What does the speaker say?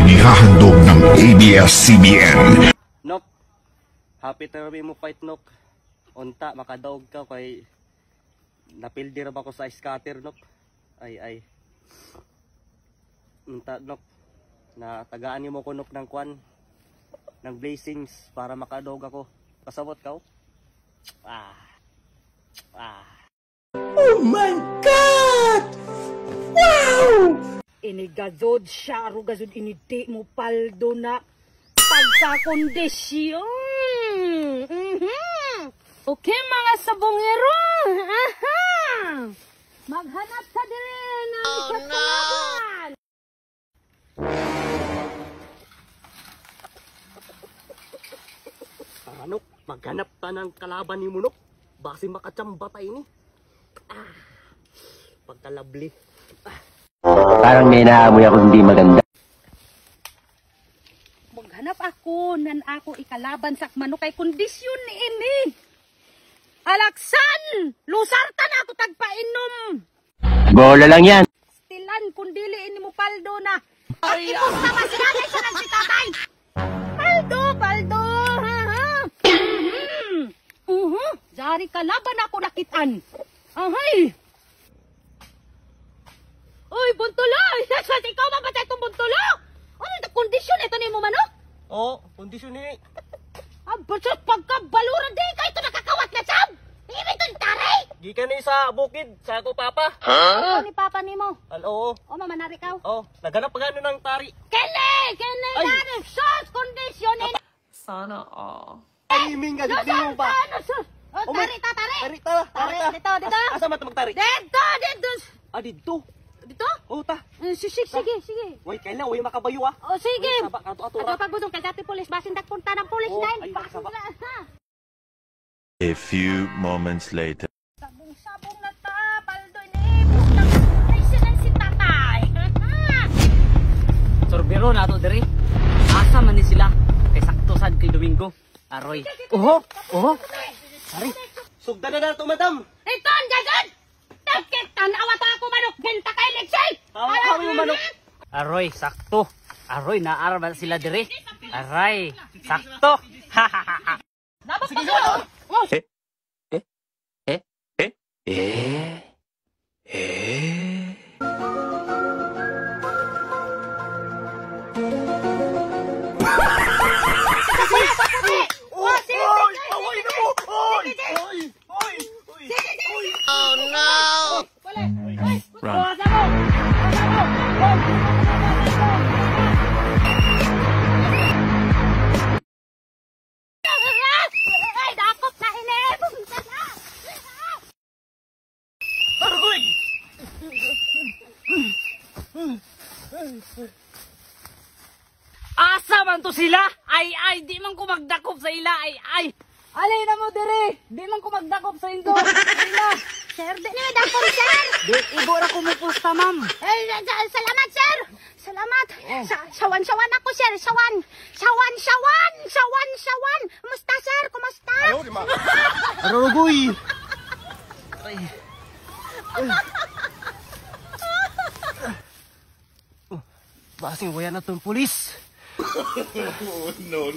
inihahandog ng ABS-CBN. Nok, happy termi mo fight, Nok. Unta, makadaog ka kay napildir ba ko sa scatter, Nok. Ay. Unta, Nok, na tagaan mo ko, Nok, ng kwan, ng blessings para makadaog ako. Kasabot ka, oh. Oh my God! Wow! Inigazod siya, arugazod initi mo paldo na pagkakondisyon. Okay, mga sabongero. Maghanap ka din ng kalaban. Nok, maghanap ta ng kalaban ni Munok. Basi makachamba tayo ni. Pagkalabli. Parang may naamoy ako hindi maganda. Maghanap ako nan ako ikalaban sa manok kay kondisyon ni ini. Alaksan! Lusartan ako tagpainom. Bola lang yan. Stilan kundili ini mo paldo na. Pag-ipos na masinagay siya ng si tatay. Paldo. Jari kalaban ako nakitaan. Ahay! Uy, buntulo! Ikaw mabatay itong buntulo! Ano yung kondisyon? Ito ni mo manok? Oo, kondisyon ni. Abasot pagkabalura di ka ito nakakawat na sab! Ibig ito yung taray! Gikan ni sa bukid, sa ako papa. Ano ni papa ni mo? Oo. O mamanari ka? Oo, naghanap pa gano'n ng tari. Kene na sus kondisyon ni... Sana all. Timing ka, di mo pa. Tari. Dito. Asa man ito magtari? Dito. Dito. Dito? Oo, ta. Sige. Wait, kailan, huwag makabayo ah. O sige. Ato. Ato pagbusong kay dati pulis. Basin punta ng pulis na yun. A few moments later. Sabong na ta. Paldo ni. Bustang ay silang si tatay. Sorbero na ito, diri. Asa man ni sila. Kay sakto sad kay Domingo. Aroy. Oho. Ari. Sugda na ito, madam. Ito ang gagad. Takit tanawa ta ako manok. Benta kay Lexel. Tawa mo manok. Aroy, sakto. Aroy, naarman sila diri. Aray, sakto. Dapat pa sila. Oh no! Run. Dakop na ini. Asa man to sila? Ay, di man ko magdakop sa ila. Ay. Alay na mo diri. Di man ko magdakop sa indo. Sila. Sir, di na dakop sir. Di, ibo na kumupusta, ma'am. Salamat sir. Salamat. Sawan ako sir. Sawan. Kumusta sir? Kumusta? Arogoy. Ay. Basing waya na itong pulis. No.